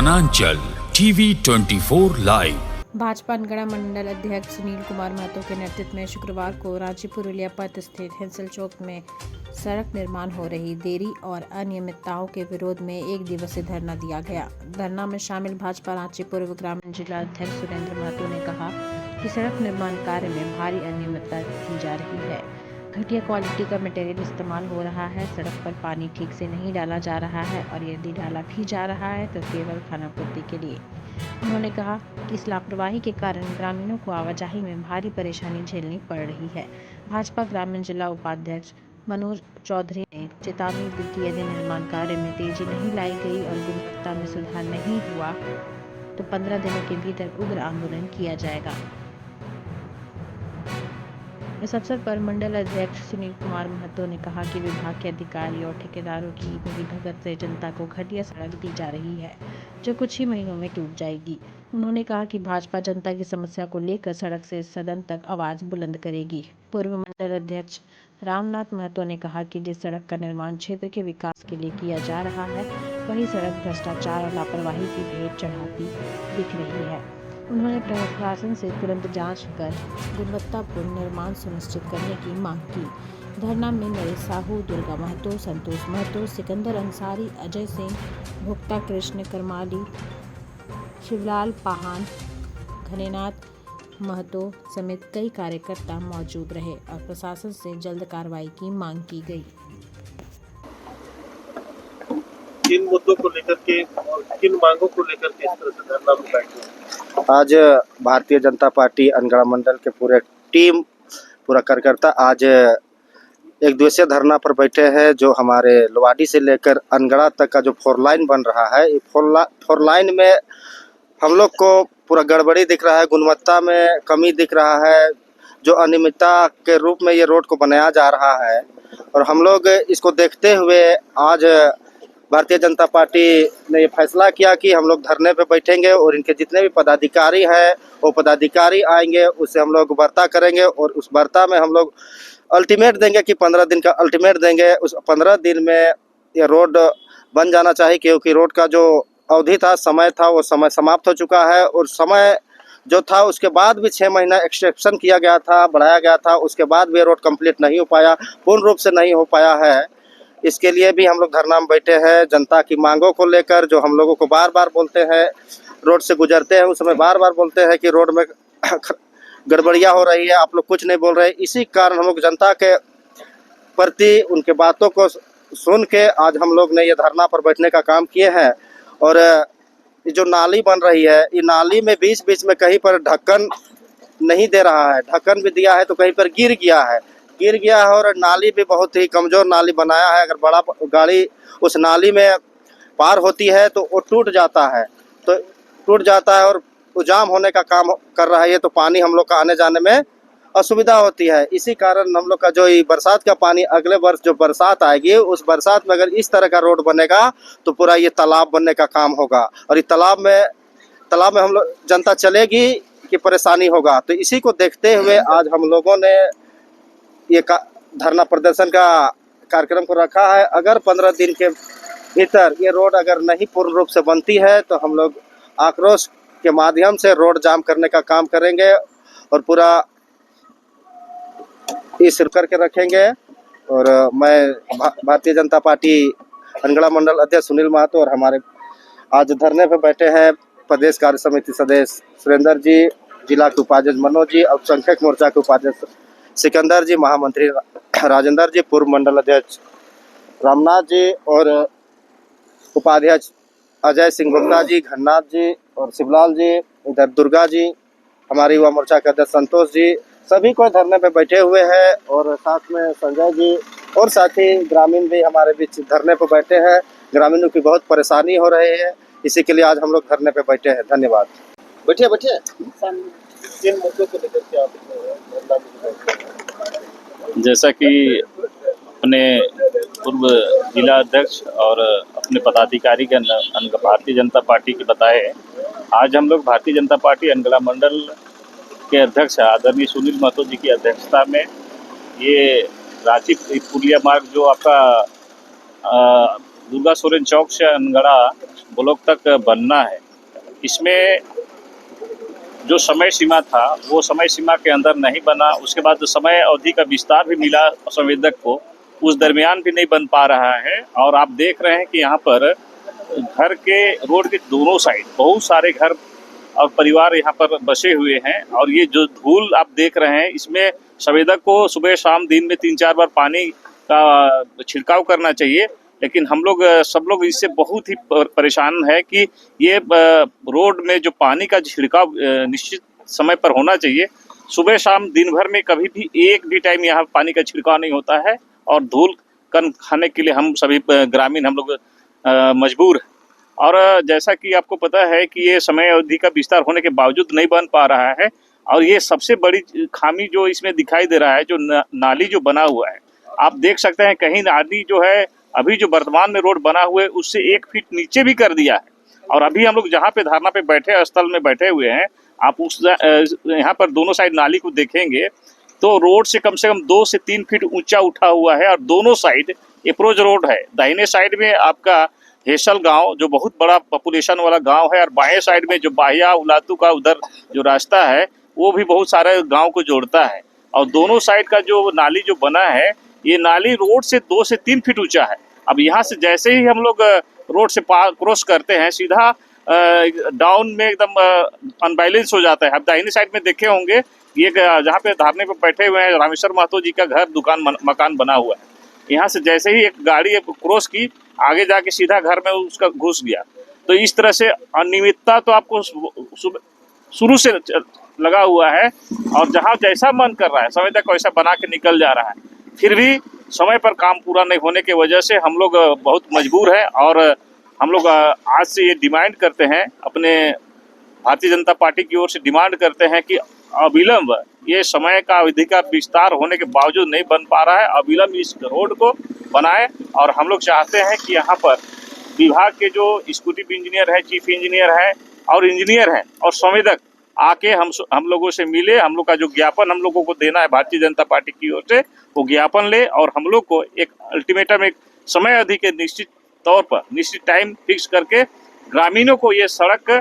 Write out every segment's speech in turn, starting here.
वनांचल TV 24 live. Bhajpa Angara मंडल अध्यक्ष सुनील कुमार महतो के नेतृत्व में शुक्रवार को रांची पुरुलिया पथ स्थित हिंसल चौक में सड़क निर्माण हो रही देरी और अनियमितताओं के विरोध में एक दिवसीय धरना दिया गया। धरना में शामिल भाजपा रांची पूर्व ग्रामीण जिला अध्यक्ष सुरेंद्र महतो ने कहा कि सड़क निर्माण कार्य में भारी अनियमितता की जा रही है। घटिया क्वालिटी का मटेरियल इस्तेमाल हो रहा है। सड़क पर पानी ठीक से नहीं डाला जा रहा है और यदि डाला भी जा रहा है तो केवल खानापूर्ति के लिए। उन्होंने कहा कि इस लापरवाही के कारण ग्रामीणों को आवाजाही में भारी परेशानी झेलनी पड़ रही है। भाजपा ग्रामीण जिला उपाध्यक्ष मनोज चौधरी ने चेतावनी दी कि यदि निर्माण कार्य में तेजी नहीं लाई गई और गुणवत्ता में सुधार नहीं हुआ तो 15 दिनों के भीतर उग्र आंदोलन किया जाएगा। इस अवसर पर मंडल अध्यक्ष सुनील कुमार महतो ने कहा कि विभाग के अधिकारी और ठेकेदारों की मिलीभगत से जनता को घटिया सड़क दी जा रही है, जो कुछ ही महीनों में टूट जाएगी। उन्होंने कहा कि भाजपा जनता की समस्या को लेकर सड़क से सदन तक आवाज बुलंद करेगी। पूर्व मंडल अध्यक्ष रामनाथ महतो ने कहा कि जिस सड़क का निर्माण क्षेत्र के विकास के लिए किया जा रहा है, वही सड़क भ्रष्टाचार और लापरवाही की भेंट चढ़ाती दिख रही है। उन्होंने प्रशासन से तुरंत जांच कर गुणवत्तापूर्ण निर्माण सुनिश्चित करने की मांग की। धरना में नरेश साहू, दुर्गा महतो, संतोष महतो, सिकंदर अंसारी, अजय सिंह, भुक्ता, कृष्ण करमाली, शिवलाल पाहान, घनेनाथ महतो समेत कई कार्यकर्ता मौजूद रहे और प्रशासन से जल्द कार्रवाई की मांग की गई। किन मुद्दों को लेकर के और किन मांगों को लेकर के इस तरह से धरना में बैठे? आज भारतीय जनता पार्टी अनगढ़ा मंडल के पूरे टीम पूरा कार्यकर्ता आज एक दिवसीय धरना पर बैठे हैं। जो हमारे लोवाडी से लेकर अनगढ़ा तक का जो 4 लाइन बन रहा है, ये 4 लाइन में हम लोग को पूरा गड़बड़ी दिख रहा है, गुणवत्ता में कमी दिख रहा है। जो अनियमितता के रूप में ये रोड को बनाया जा रहा है और हम लोग इसको देखते हुए आज भारतीय जनता पार्टी ने ये फैसला किया कि हम लोग धरने पे बैठेंगे और इनके जितने भी पदाधिकारी हैं वो पदाधिकारी आएंगे, उससे हम लोग वार्ता करेंगे और उस वार्ता में हम लोग अल्टीमेट देंगे कि 15 दिन का अल्टीमेट देंगे। उस 15 दिन में ये रोड बन जाना चाहिए, क्योंकि रोड का जो अवधि था, समय था, वो समय समाप्त हो चुका है और समय जो था उसके बाद भी 6 महीना एक्सटेंशन किया गया था, बढ़ाया गया था, उसके बाद भी रोड कंप्लीट नहीं हो पाया, पूर्ण रूप से नहीं हो पाया है। इसके लिए भी हम लोग धरना में बैठे हैं, जनता की मांगों को लेकर। जो हम लोगों को बार बार बोलते हैं, रोड से गुजरते हैं उस समय बार बार बोलते हैं कि रोड में गड़बड़ियाँ हो रही है, आप लोग कुछ नहीं बोल रहे। इसी कारण हम लोग जनता के प्रति उनके बातों को सुन के आज हम लोग ने ये धरना पर बैठने का काम किए हैं। और ये जो नाली बन रही है, ये नाली में बीच बीच में कहीं पर ढक्कन नहीं दे रहा है, ढक्कन भी दिया है तो कहीं पर गिर गया है और नाली भी बहुत ही कमज़ोर नाली बनाया है। अगर बड़ा गाड़ी उस नाली में पार होती है तो वो टूट जाता है और वो जाम होने का काम कर रहा है। ये तो पानी हम लोग का आने जाने में असुविधा होती है। इसी कारण हम लोग का जो ये बरसात का पानी, अगले वर्ष जो बरसात आएगी उस बरसात में अगर इस तरह का रोड बनेगा तो पूरा ये तालाब बनने का काम होगा और ये तालाब में हम लोग जनता चलेगी कि परेशानी होगा। तो इसी को देखते हुए आज हम लोगों ने ये धरना प्रदर्शन का कार्यक्रम को रखा है। अगर 15 दिन के भीतर ये रोड अगर नहीं पूर्ण रूप से बनती है तो हम लोग आक्रोश के माध्यम से रोड जाम करने का काम करेंगे और पूरा इस करके रखेंगे। और मैं भारतीय जनता पार्टी अनगढ़ा मंडल अध्यक्ष सुनील महतो और हमारे आज धरने पर बैठे हैं प्रदेश कार्य समिति सदस्य सुरेंद्र जी, जिला के उपाध्यक्ष मनोज जी, अल्पसंख्यक मोर्चा के उपाध्यक्ष सिकंदर जी, महामंत्री राजेंद्र जी, पूर्व मंडल अध्यक्ष रामनाथ जी और उपाध्यक्ष अजय सिंह भुक्ता जी, घनेनाथ जी और शिवलाल जी, इधर दुर्गा जी, हमारी युवा मोर्चा के अध्यक्ष संतोष जी, सभी को धरने पे बैठे हुए हैं। और साथ में संजय जी और साथी ग्रामीण भी हमारे बीच धरने पे बैठे हैं। ग्रामीणों की बहुत परेशानी हो रही है, इसी के लिए आज हम लोग धरने पे बैठे हैं। धन्यवाद। बैठिए किन मुद्दों को लेकर के आप धरना में बैठे? जैसा कि अपने पूर्व जिला अध्यक्ष और अपने पदाधिकारी के भारतीय जनता पार्टी के बताए, आज हम लोग भारतीय जनता पार्टी अनगढ़ा मंडल के अध्यक्ष आदरणीय सुनील महतो जी की अध्यक्षता में ये रांची पुरुलिया मार्ग जो आपका दुर्गा सोरेन चौक से अनगढ़ा ब्लॉक तक बनना है, इसमें जो समय सीमा था वो समय सीमा के अंदर नहीं बना। उसके बाद समय अवधि का विस्तार भी मिला संवेदक को, उस दरमियान भी नहीं बन पा रहा है। और आप देख रहे हैं कि यहाँ पर घर के रोड के दोनों साइड बहुत सारे घर और परिवार यहाँ पर बसे हुए हैं। और ये जो धूल आप देख रहे हैं, इसमें संवेदक को सुबह शाम दिन में 3-4 बार पानी का छिड़काव करना चाहिए, लेकिन हम लोग सब लोग इससे बहुत ही परेशान है कि ये रोड में जो पानी का छिड़काव निश्चित समय पर होना चाहिए। सुबह शाम दिन भर में कभी भी एक भी टाइम यहाँ पानी का छिड़काव नहीं होता है और धूल कण खाने के लिए हम सभी ग्रामीण हम लोग मजबूर हैं। और जैसा कि आपको पता है कि ये समय अवधि का विस्तार होने के बावजूद नहीं बन पा रहा है। और ये सबसे बड़ी खामी जो इसमें दिखाई दे रहा है, जो नाली जो बना हुआ है, आप देख सकते हैं कहीं नाली जो है अभी जो वर्तमान में रोड बना हुआ है उससे 1 फीट नीचे भी कर दिया है। और अभी हम लोग जहाँ पे धरना पे बैठे स्थल में बैठे हुए हैं, आप उस यहाँ पर दोनों साइड नाली को देखेंगे तो रोड से कम 2 से 3 फीट ऊंचा उठा हुआ है। और दोनों साइड अप्रोच रोड है। दाहिने साइड में आपका हेसल गांव जो बहुत बड़ा पॉपुलेशन वाला गांव है, और बाएं साइड में जो बाहिया उलातू का उधर जो रास्ता है वो भी बहुत सारे गांव को जोड़ता है। और दोनों साइड का जो नाली जो बना है, ये नाली रोड से 2 से 3 फीट ऊंचा है। अब यहाँ से जैसे ही हम लोग रोड से क्रॉस करते हैं, सीधा डाउन में एकदम अनबैलेंस हो जाता है। अब दाहिनी साइड में देखे होंगे, ये जहाँ पे धरने पे बैठे हुए हैं रामेश्वर महतो जी का घर दुकान मकान बना हुआ है। यहाँ से जैसे ही एक गाड़ी क्रॉस की, आगे जाके सीधा घर में उसका घुस गया। तो इस तरह से अनियमितता तो आपको शुरू से लगा हुआ है। और जहाँ जैसा मन कर रहा है संवेदक वैसा बना के निकल जा रहा है, फिर भी समय पर काम पूरा नहीं होने की वजह से हम लोग बहुत मजबूर हैं। और हम लोग आज से ये डिमांड करते हैं, अपने भारतीय जनता पार्टी की ओर से डिमांड करते हैं कि अविलंब ये समय का अवधि का विस्तार होने के बावजूद नहीं बन पा रहा है, अविलंब इस रोड को बनाए। और हम लोग चाहते हैं कि यहाँ पर विभाग के जो एग्जीक्यूटिव इंजीनियर है, चीफ इंजीनियर है और इंजीनियर है और संवेदक आके हम लोगों से मिले। हम लोग का जो ज्ञापन हम लोगों को देना है भारतीय जनता पार्टी की ओर से, वो ज्ञापन ले और हम लोग को एक अल्टीमेटम, एक समय अवधि के निश्चित तौर पर निश्चित टाइम फिक्स करके ग्रामीणों को ये सड़क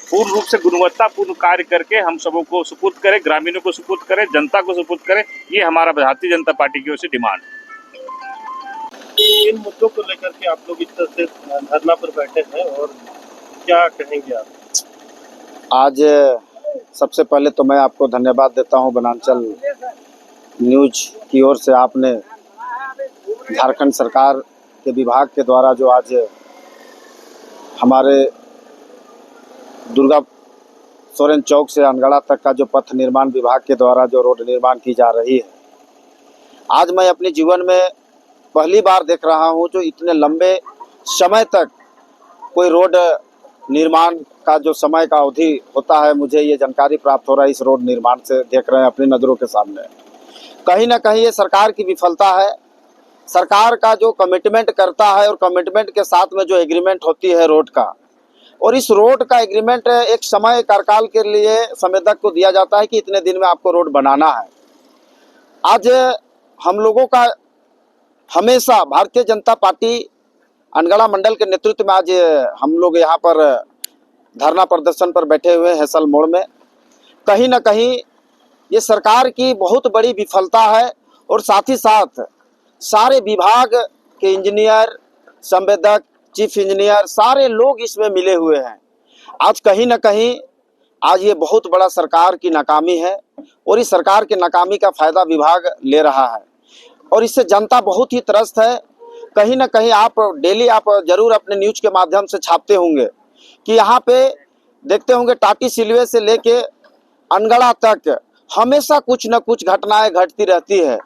पूर्ण रूप से गुणवत्तापूर्ण कार्य करके हम सबों को सुपुर्द करें, ग्रामीणों को सुपुर्द करें, जनता को सुपुर्द करें। ये हमारा भारतीय जनता पार्टी की ओर से डिमांड है। इन मुद्दों को लेकर के आप लोग इस तरह से धरना पर बैठे हैं, और क्या कहेंगे आप? आज सबसे पहले तो मैं आपको धन्यवाद देता हूं, वनांचल न्यूज की ओर से आपने झारखंड सरकार के विभाग के द्वारा जो आज हमारे दुर्गा सोरेन चौक से अनगढ़ा तक का जो पथ निर्माण विभाग के द्वारा जो रोड निर्माण की जा रही है, आज मैं अपने जीवन में पहली बार देख रहा हूं जो इतने लंबे समय तक कोई रोड निर्माण का जो समय का अवधि होता है, मुझे ये जानकारी प्राप्त हो रहा है इस रोड निर्माण से। देख रहे हैं अपनी नज़रों के सामने, कहीं ना कहीं ये सरकार की विफलता है। सरकार का जो कमिटमेंट करता है और कमिटमेंट के साथ में जो एग्रीमेंट होती है रोड का, और इस रोड का एग्रीमेंट एक समय कार्यकाल के लिए संवेदक को दिया जाता है कि इतने दिन में आपको रोड बनाना है। आज हम लोगों का हमेशा भारतीय जनता पार्टी अनगढ़ा मंडल के नेतृत्व में आज हम लोग यहाँ पर धरना प्रदर्शन पर बैठे हुए हैं हेसल मोड़ में। कहीं ना कहीं ये सरकार की बहुत बड़ी विफलता है, और साथ ही साथ सारे विभाग के इंजीनियर, संवेदक, चीफ इंजीनियर, सारे लोग इसमें मिले हुए हैं। आज कहीं ना कहीं आज ये बहुत बड़ा सरकार की नाकामी है, और इस सरकार की नाकामी का फायदा विभाग ले रहा है, और इससे जनता बहुत ही त्रस्त है। कहीं ना कहीं आप डेली आप जरूर अपने न्यूज के माध्यम से छापते होंगे कि यहाँ पे देखते होंगे टाटी सिलवे से लेके अनगढ़ा तक हमेशा कुछ न कुछ घटनाएं घटती रहती है।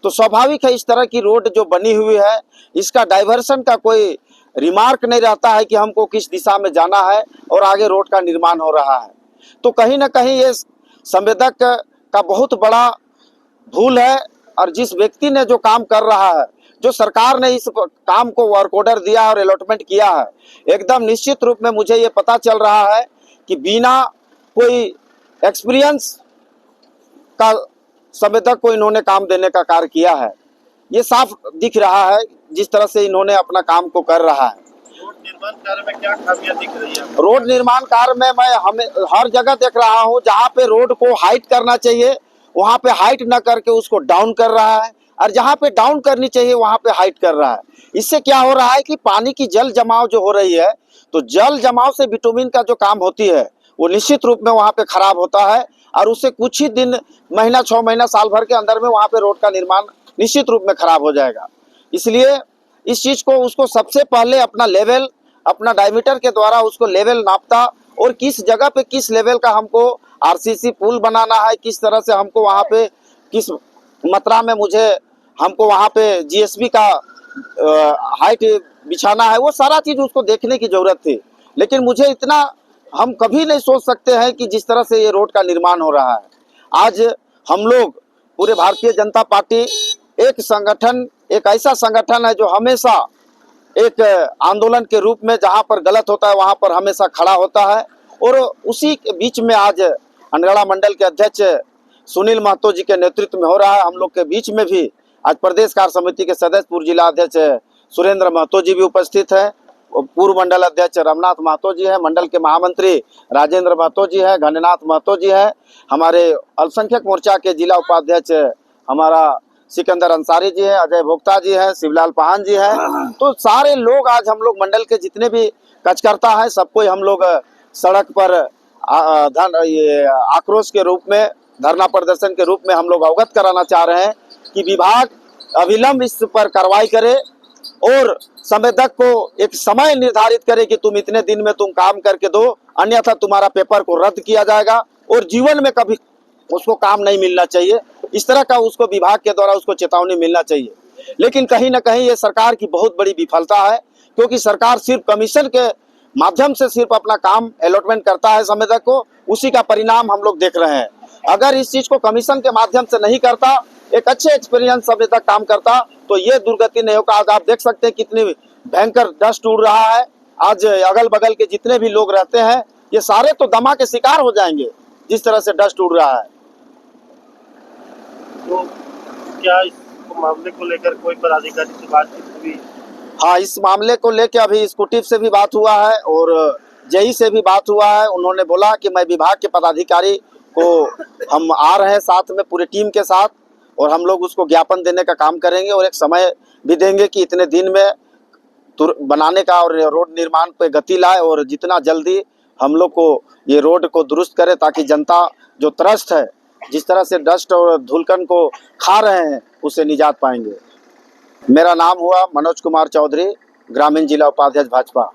तो स्वाभाविक है इस तरह की रोड जो बनी हुई है, इसका डाइवर्सन का कोई रिमार्क नहीं रहता है कि हमको किस दिशा में जाना है, और आगे रोड का निर्माण हो रहा है। तो कहीं ना कहीं ये संवेदक का बहुत बड़ा भूल है, और जिस व्यक्ति ने जो काम कर रहा है, जो सरकार ने इस काम को वर्क ऑर्डर दिया और अलॉटमेंट किया है, एकदम निश्चित रूप में मुझे ये पता चल रहा है कि बिना कोई एक्सपीरियंस का संवेदक को इन्होंने काम देने का कार्य किया है। ये साफ दिख रहा है जिस तरह से इन्होंने अपना काम को कर रहा है। रोड निर्माण कार्य में क्या खामियां दिख रही है आपको? रोड निर्माण कार्य में मैं हमें हर जगह देख रहा हूँ, जहाँ पे रोड को हाइट करना चाहिए वहाँ पे हाइट न करके उसको डाउन कर रहा है, और जहाँ पे डाउन करनी चाहिए वहाँ पे हाइट कर रहा है। इससे क्या हो रहा है कि पानी की जल जमाव जो हो रही है, तो जल जमाव से बिटुमिन का जो काम होती है वो निश्चित रूप में वहाँ पे खराब होता है, और उससे कुछ ही दिन, महीना 6 महीना साल भर के अंदर में वहाँ पे रोड का निर्माण निश्चित रूप में खराब हो जाएगा। इसलिए इस चीज को उसको सबसे पहले अपना लेवल, अपना डायमीटर के द्वारा उसको लेवल नापता, और किस जगह पे किस लेवल का हमको आरसीसी पुल बनाना है, किस तरह से हमको वहाँ पे किस मात्रा में हमको वहाँ पे जीएसबी का हाइट बिछाना है, वो सारा चीज उसको देखने की जरूरत थी। लेकिन मुझे इतना हम कभी नहीं सोच सकते हैं कि जिस तरह से ये रोड का निर्माण हो रहा है। आज हम लोग पूरे भारतीय जनता पार्टी एक संगठन, एक ऐसा संगठन है जो हमेशा एक आंदोलन के रूप में जहां पर गलत होता है वहां पर हमेशा खड़ा होता है, और उसी के बीच में आज अनगढ़ा मंडल के अध्यक्ष सुनील महतो जी के नेतृत्व में हो रहा है। हम लोग के बीच में भी आज प्रदेश कार्य समिति के सदस्य पूर्व जिला अध्यक्ष सुरेंद्र महतो जी भी उपस्थित है, पूर्व मंडल अध्यक्ष रमनाथ महतो जी है, मंडल के महामंत्री राजेंद्र महतो जी है, घननाथ महतो जी है, हमारे अल्पसंख्यक मोर्चा के जिला उपाध्यक्ष हमारा सिकंदर अंसारी जी है, अजय भोक्ता जी है, शिवलाल पाहन जी है। तो सारे लोग आज हम लोग मंडल के जितने भी कार्यकर्ता है सबको हम लोग सड़क पर आक्रोश के रूप में, धरना प्रदर्शन के रूप में हम लोग अवगत कराना चाह रहे हैं कि विभाग अविलंब इस पर कार्रवाई करे और संवेदक को एक समय निर्धारित करे कि तुम इतने दिन में तुम काम करके दो, अन्यथा तुम्हारा पेपर को रद्द किया जाएगा और जीवन में कभी उसको काम नहीं मिलना चाहिए। इस तरह का उसको विभाग के द्वारा उसको चेतावनी मिलना चाहिए। लेकिन कहीं ना कहीं ये सरकार की बहुत बड़ी विफलता है, क्योंकि सरकार सिर्फ कमीशन के माध्यम से सिर्फ अपना काम अलॉटमेंट करता है संवेदक को, उसी का परिणाम हम लोग देख रहे हैं। अगर इस चीज को कमीशन के माध्यम से नहीं करता, एक अच्छे एक्सपीरियंस संवेदक काम करता, तो ये दुर्गति नहीं होगा। आज आप देख सकते हैं कितनी भयंकर डस्ट उड़ रहा है। आज अगल बगल के जितने भी लोग रहते हैं ये सारे तो दमा के शिकार हो जाएंगे जिस तरह से डस्ट उड़ रहा है। तो क्या इस मामले को लेकर कोई पदाधिकारी से बातचीत हुई? हाँ, इस मामले को लेकर अभी स्कूटी से भी बात हुआ है और जेई से भी बात हुआ है। उन्होंने बोला कि मैं विभाग के पदाधिकारी को हम आ रहे हैं साथ में पूरी टीम के साथ, और हम लोग उसको ज्ञापन देने का काम करेंगे और एक समय भी देंगे कि इतने दिन में बनाने का और रोड निर्माण पे गति लाए, और जितना जल्दी हम लोग को ये रोड को दुरुस्त करे ताकि जनता जो त्रस्त है, जिस तरह से डस्ट और धूलकण को खा रहे हैं, उससे निजात पाएंगे। मेरा नाम हुआ मनोज कुमार चौधरी, ग्रामीण जिला उपाध्यक्ष भाजपा।